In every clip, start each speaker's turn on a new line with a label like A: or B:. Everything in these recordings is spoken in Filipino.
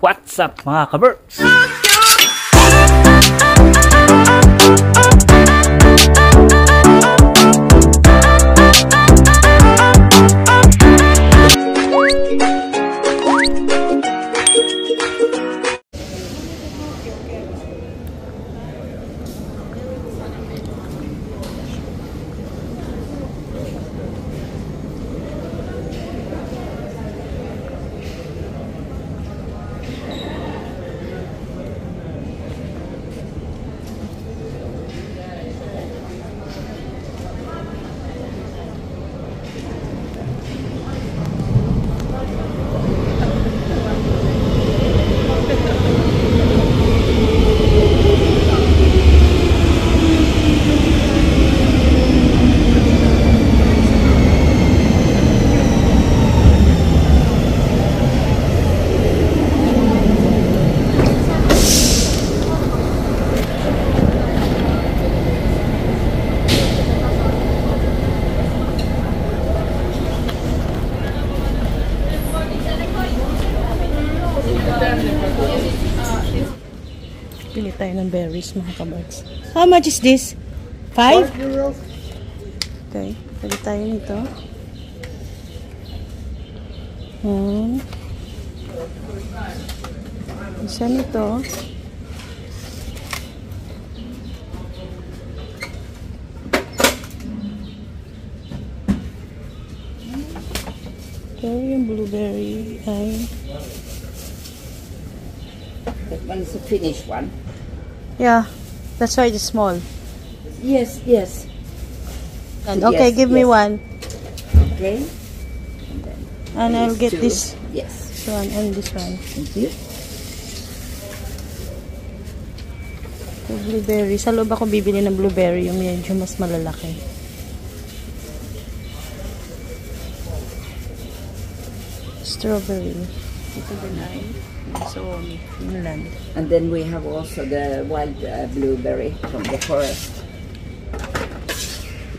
A: What's up mga ka-Berks? Pili tayo ng berries mga ka-Berks. How much is this? 5 euros. Okay, pili tayo nito. Isa nito. Okay, yung blueberry ay
B: that one is a Finnish one.
A: yeah, that's why it's small.
B: Yes, yes.
A: And okay,
B: yes,
A: give me one.
B: Okay.
A: And I'll get
B: two.
A: this
B: Yes.
A: one and this one.
B: Thank you.
A: The blueberry. Sa loob ako bibili ng blueberry, yung medyo mas malalaki. Strawberry. Ito din ay Sony, Finland.
B: And then we have also the wild blueberry from the forest.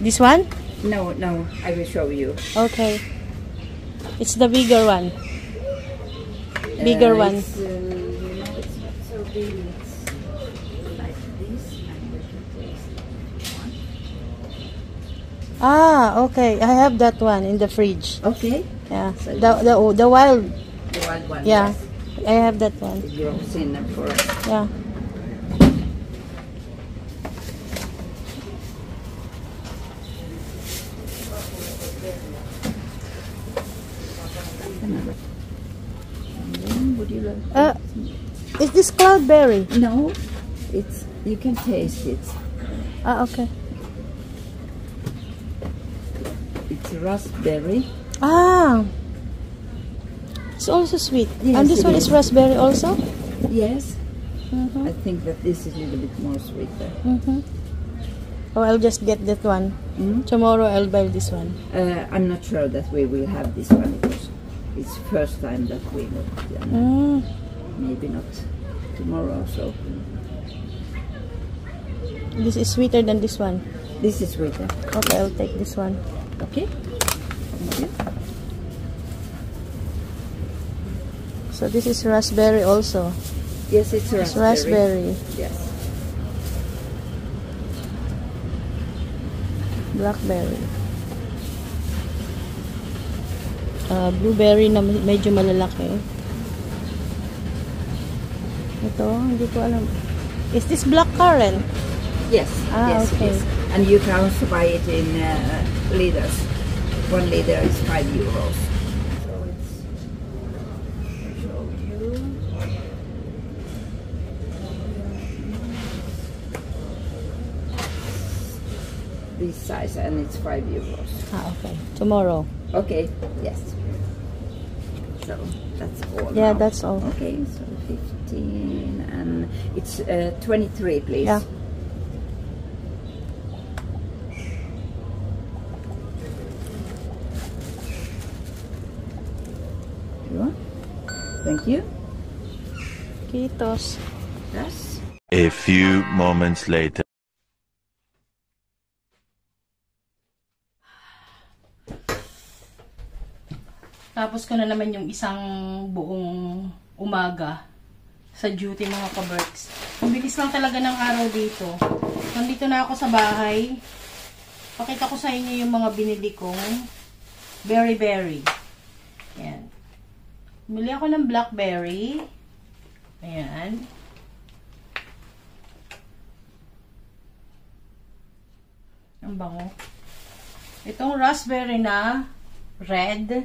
A: This one?
B: No, no, I will show you.
A: Okay. It's the bigger one. Bigger one.
B: It's, you know, it's not so big. It's like this. And we can taste one.
A: Ah, okay. I have that one in the fridge.
B: Okay.
A: Yeah.
B: So
A: The wild.
B: The wild one.
A: Yeah.
B: Yes.
A: I have that one.
B: It grows in the forest.
A: Yeah.
B: Would you like?
A: Is this cloudberry?
B: No, it's you can taste it.
A: Ah, okay.
B: It's raspberry.
A: Ah. It's also sweet.
B: Yes,
A: and this
B: it
A: one is
B: is.
A: raspberry also?
B: Yes.
A: Mm-hmm.
B: I think that this is a little bit more sweeter.
A: Mm-hmm. Oh, I'll just get that one.
B: Mm?
A: Tomorrow I'll buy this one.
B: I'm not sure that we will have this one because it's first time that we got it. Maybe not tomorrow. So
A: This is sweeter than this one.
B: this is sweeter.
A: Okay, I'll take this one.
B: Okay. Thank you.
A: So this is raspberry also.
B: Yes, it's raspberry.
A: It's raspberry.
B: Yes.
A: Blackberry. Blueberry na medyo malalaki. Ito, hindi ko alam. Is this blackcurrant?
B: Yes.
A: Ah,
B: yes,
A: okay.
B: Yes. And you can also buy it in liters. 1 liter is 5 euros. So it's. I'll show you. This size, and it's 5 euros.
A: Ah, okay. Tomorrow.
B: Okay. Yes. So that's all.
A: Yeah,
B: now.
A: that's all.
B: Okay. So 15, and it's 23, please.
A: Yeah.
B: Thank you.
A: Kitos.
B: Yes.
C: A few moments later.
A: Tapos ko na naman yung isang buong umaga sa duty mga kaberks. Ang bilis lang talaga ng araw dito. Nandito na ako sa bahay. Pakita ko sa inyo yung mga binili kong berry. Ayan. Bili ako ng blackberry. Ayan. Ang bango. Itong raspberry na red.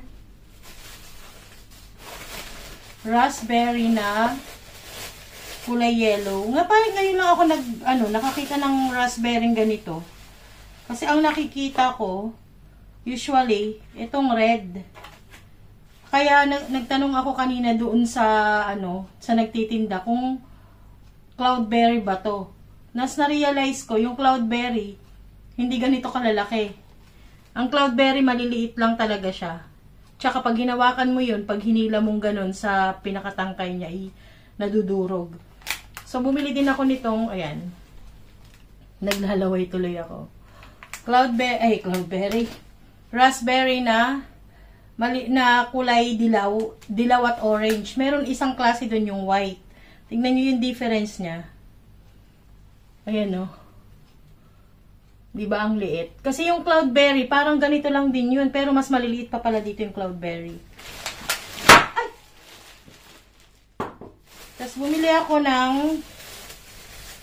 A: Raspberry na kulay yellow. Nga parang ngayon lang ako nakakita ng raspberry ganito. Kasi ang nakikita ko, usually, itong red. Kaya nagtanong ako kanina doon sa sa nagtitinda kung cloudberry ba to. Na-realize ko yung cloudberry hindi ganito kalalaki. Ang cloudberry maliliit lang talaga siya. Tsaka pag hinawakan mo yun, pag hinila mong ganun sa pinakatangkay niya, nadudurog. So bumili din ako nitong, ayan. Naglalaway tuloy ako. Cloudberry. Raspberry na kulay dilaw at orange. Meron isang klase doon yung white. Tingnan niyo yung difference niya. Ayan o. Diba ang liit? Kasi yung cloudberry, parang ganito lang din yun. Pero mas maliliit pa pala dito yung cloudberry. Ay! Tapos bumili ako ng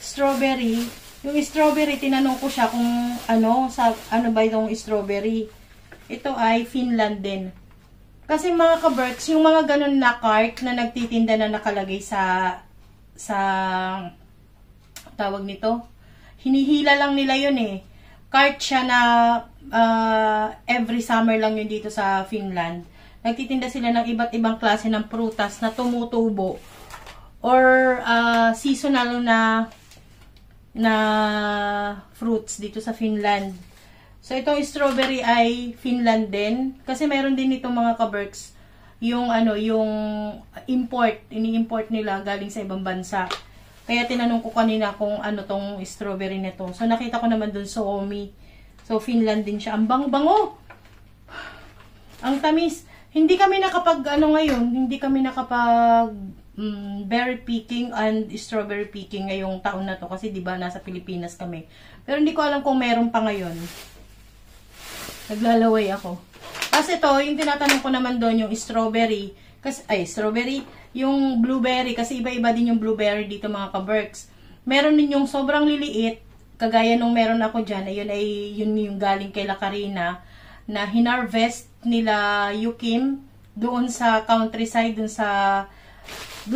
A: strawberry. Yung strawberry, tinanong ko siya kung ano ba itong strawberry. Ito ay Finland din. Kasi mga kaberks, yung mga ganun na cart na nagtitinda na nakalagay sa tawag nito, hinihila lang nila yun eh. Cart siya na every summer lang yun dito sa Finland. Nagtitinda sila ng iba't ibang klase ng prutas na tumutubo or seasonal na fruits dito sa Finland. So itong strawberry ay Finland din kasi meron din itong mga kaberks yung import, ini-import nila galing sa ibang bansa. Kaya tinanong ko kanina kung ano tong strawberry nito. So nakita ko naman dun sa Omi. So Finland din siya. Ang bango-bango. Ang tamis. Hindi kami nakapag berry picking and strawberry picking ngayong taon na to kasi 'di ba nasa Pilipinas kami. Pero hindi ko alam kung meron pa ngayon. Naglalaway ako. Kasi ito, yung tinatanong ko naman doon yung strawberry. Strawberry, yung blueberry, kasi iba-iba din yung blueberry dito mga kaberks. Meron din yung sobrang liliit, kagaya nung meron ako dyan, yun yung galing kay La Karina, na hinarvest nila Yukim doon sa countryside, doon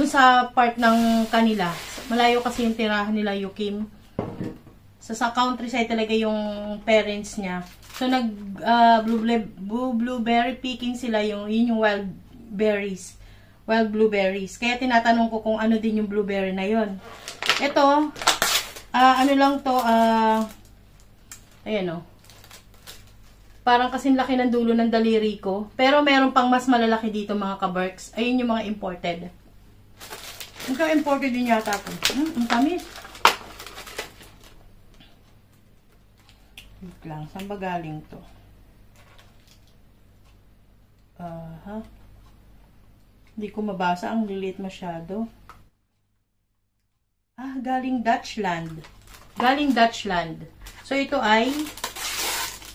A: sa part ng kanila. Malayo kasi yung tirahan nila Yukim. So sa countryside talaga yung parents niya. So blueberry picking sila, yun yung wild blueberries. Kaya tinatanong ko kung ano din yung blueberry na yon. Ito, ayan o. Parang kasing laki ng dulo ng daliri ko. Pero meron pang mas malalaki dito mga kaberks. Ayun yung mga imported. Ito imported din yata ito. Ang tamis. Wait lang, saan ba galing to? Hindi ko mabasa, ang lilit masyado. Galing Dutchland. So ito ay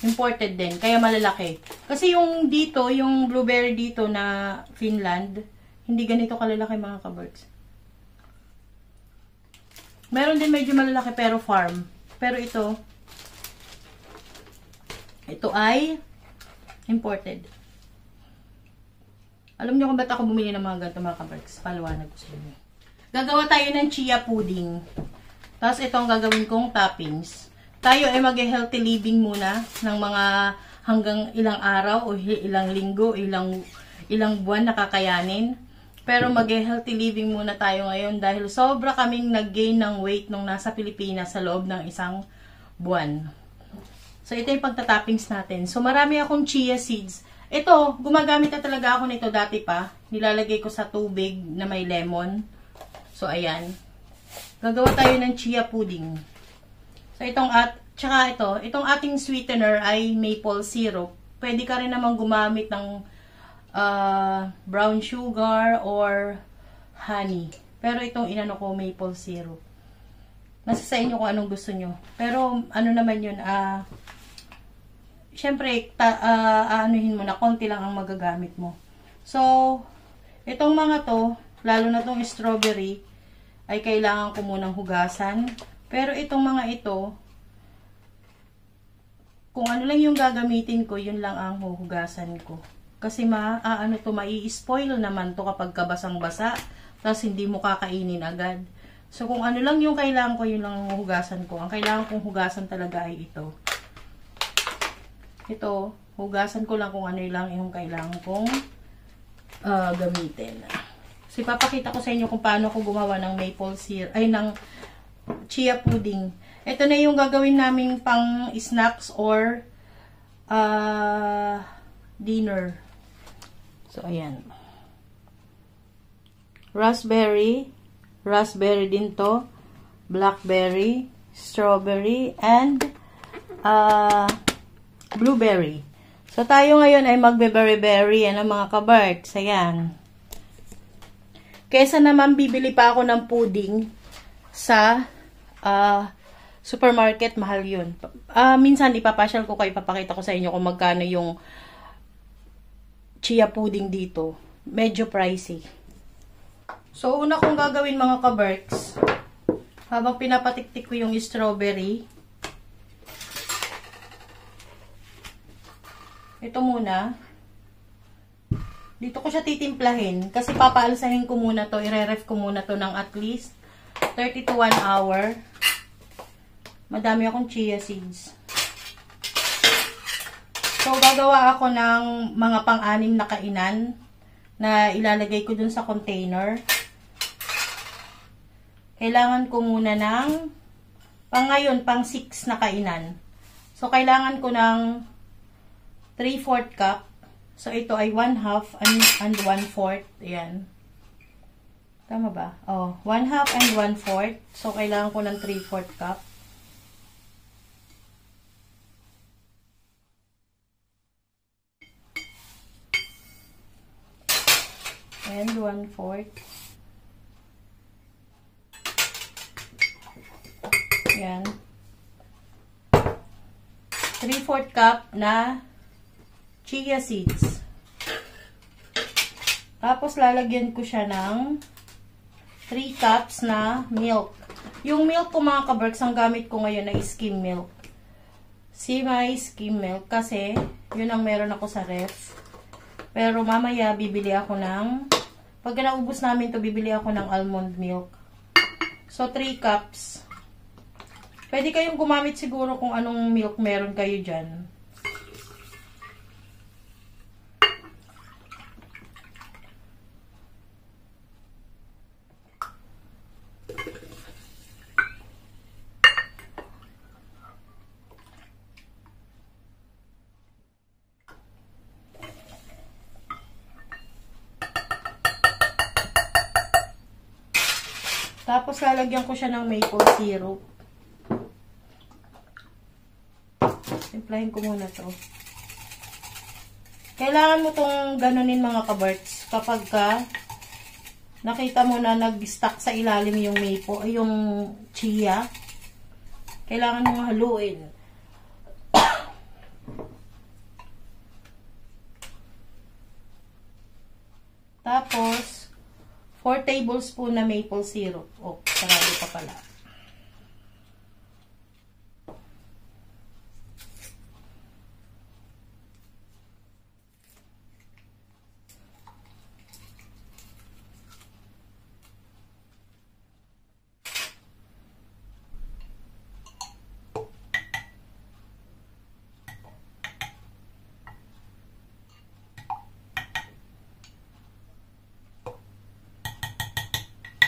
A: imported din, kaya malalaki. Kasi yung dito, yung blueberry dito na Finland, hindi ganito kalalaki mga kaberks. Meron din medyo malalaki pero farm. Pero ito ay imported. Alam niyo kung ba't ako bumili ng mga ganito mga kaberks? Paliwanag ko sa inyo. Gagawa tayo ng chia pudding. Tapos ito ang gagawin kong toppings. Tayo ay mag-healthy living muna ng mga hanggang ilang araw o ilang linggo, ilang buwan nakakayanin. Pero mag-healthy living muna tayo ngayon dahil sobra kaming nag-gain ng weight nung nasa Pilipinas sa loob ng isang buwan. So ito yung pagtatoppings natin. So marami akong chia seeds. Ito, gumagamit na talaga ako nito dati pa. Nilalagay ko sa tubig na may lemon. So, ayan. Gagawa tayo ng chia pudding. So, itong ating sweetener ay maple syrup. Pwede ka rin naman gumamit ng brown sugar or honey. Pero itong inano ko, maple syrup. Nasa sa inyo kung anong gusto nyo. Pero, ano naman yun, syempre, aanuhin mo na, konti lang ang magagamit mo. So, itong mga to, lalo na tong strawberry, ay kailangan ko munang hugasan. Pero itong mga ito, kung ano lang yung gagamitin ko, yun lang ang huhugasan ko. Kasi mai-spoil naman to kapag kabasang-basa, tapos hindi mo kakainin agad. So, kung ano lang yung kailangan ko, yun lang ang hugasan ko. Ang kailangan kong hugasan talaga ay ito. Ito, hugasan ko lang kung ano lang yung kailangan kong gamitin. So, ipapakita ko sa inyo kung paano ko gumawa ng maple syrup, ng chia pudding. Ito na yung gagawin namin pang snacks or dinner. So, ayan. Raspberry din to, blackberry, strawberry, and blueberry. So, tayo ngayon ay magbe-berry-berry. Yan ang mga kabarks. Ayan. Kesa naman bibili pa ako ng pudding sa supermarket, mahal yun. Minsan, ipapasyal ko kayo, ipapakita ko sa inyo kung magkano yung chia pudding dito. Medyo pricey. So, una kong gagawin mga kabarks, habang pinapatiktik ko yung strawberry, ito muna, dito ko siya titimplahin, kasi papaalsahin ko muna to, i-ref ko muna to ng at least 30 to 1 hour. Madami akong chia seeds. So, gagawa ako ng mga pang-anim na kainan na ilalagay ko dun sa container. Kailangan ko muna ng ngayon, pang 6 na kainan. So, kailangan ko ng 3/4 cup. So, ito ay 1/2 and 1/4. Ayan. Tama ba? Oh, 1/2 and 1/4. So, kailangan ko ng 3/4 cup. And 1/4. Ayan. 3/4 cup na chia seeds. Tapos, lalagyan ko siya ng 3 cups na milk. Yung milk ko mga kabarks, ang gamit ko ngayon ay skim milk. Semi skim milk kasi yun ang meron ako sa ref. Pero mamaya bibili ako pag naubos namin to, bibili ako ng almond milk. So, 3 cups. Pwede kayong gumamit siguro kung anong milk meron kayo dyan. Tapos, lalagyan ko siya ng maple syrup. Simplahin ko muna to. Kailangan mo tong ganunin mga kabarts kapag nakita mo na nag-stuck sa ilalim yung maple, yung chia. Kailangan mong haluin. Tapos, 4 tablespoon na maple syrup. Oh, sarado pa pala.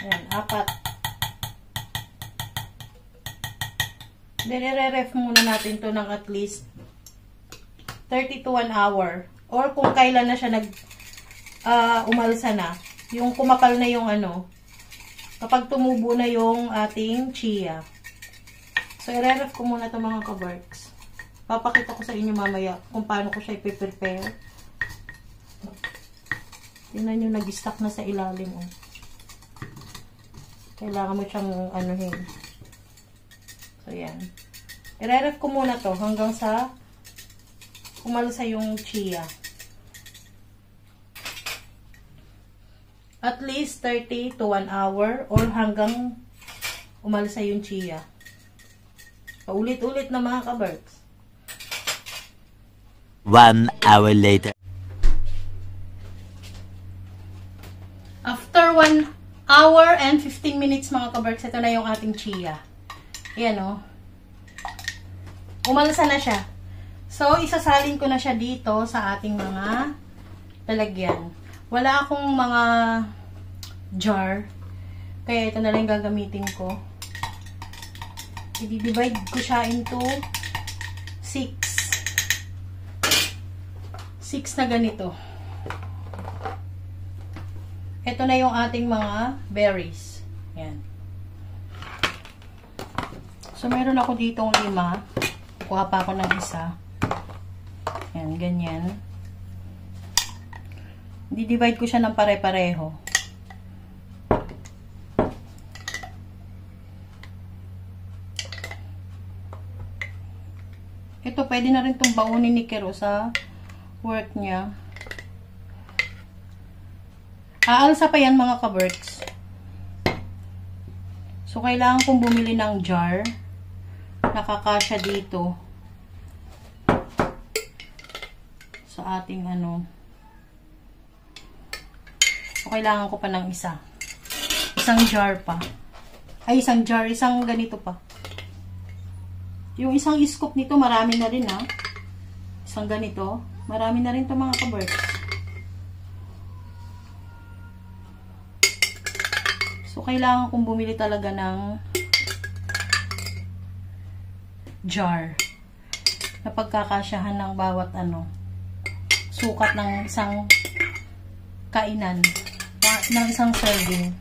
A: Ayan, 4. Then, i-ref muna natin to ng at least 30 to 1 hour. Or kung kailan na siya umalsa na. Yung kumapal na yung kapag tumubo na yung ating chia. So, i-ref ko muna to mga kabarks. Papakita ko sa inyo mamaya kung paano ko siya i-prepare. Tingnan nyo, nag-stuck na sa ilalim. Kailangan mo siyang anuhin. So, yan. I-ref ko muna to hanggang sa umalsa yung chia. At least 30 to 1 hour or hanggang umalsa yung chia. Paulit-ulit na mga kaberks.
C: 1 hour later.
A: After 1 hour and 15 minutes mga kaberks, ito na yung ating chia. Ayan o. Umalsa na siya. So, isasalin ko na siya dito sa ating mga lalagyan. Wala akong mga jar. Kaya ito na lang gagamitin ko. I-divide ko siya into 6. 6 na ganito. Ito na yung ating mga berries. Yan. So, meron ako ditong 5. Kuha pa ako ng isa. Yan, ganyan. Di-divide ko siya ng pare-pareho. Ito, pwede na rin itong baunin ni Kero sa work niya. Aalsa pa yan mga kaberks. So, kailangan kong bumili ng jar. Nakakasya dito. Sa ating ano. So, kailangan ko pa ng isa. Isang jar pa. Ay, isang jar. Isang ganito pa. Yung isang scoop nito, marami na rin ha. Isang ganito. Marami na rin ito mga kaberks. So, kailangan kong bumili talaga ng jar. Na pagkakasyahan ng bawat ano. Sukat ng isang kainan. Ng isang serving.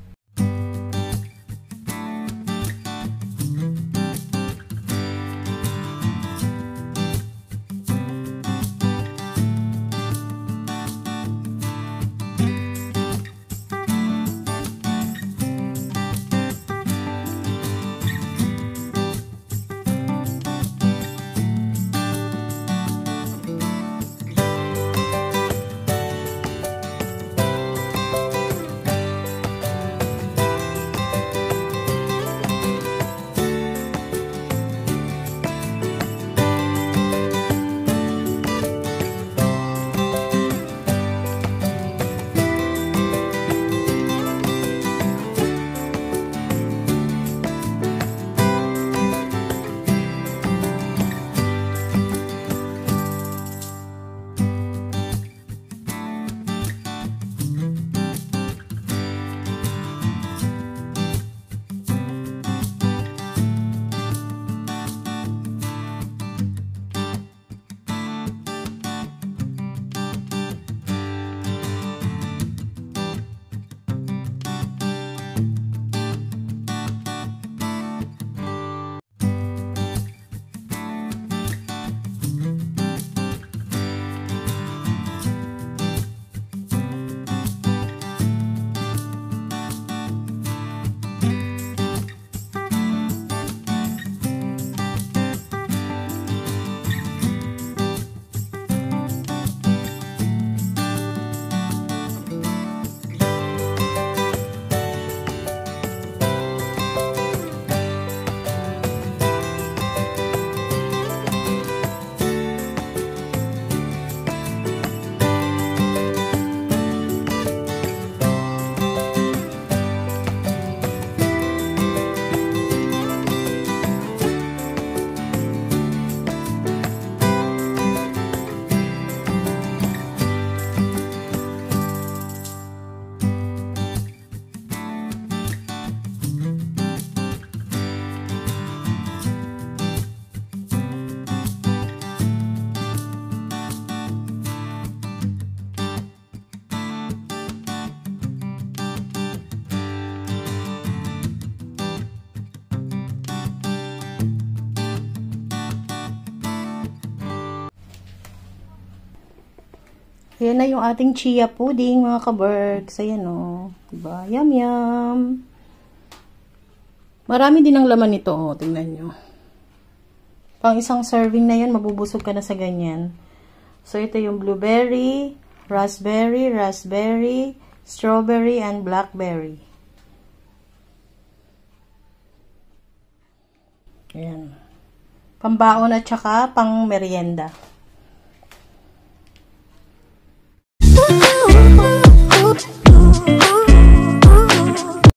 A: Ayan na yung ating chia pudding, mga kaberks. Ayan o. Diba? Yum, yum. Marami din ang laman nito, oh. Tingnan nyo. Pang isang serving na yan, mabubusog ka na sa ganyan. So, ito yung blueberry, raspberry, strawberry, and blackberry. Ayan. Pambaon at saka pang merienda.
D: Ooh, ooh, ooh, ooh.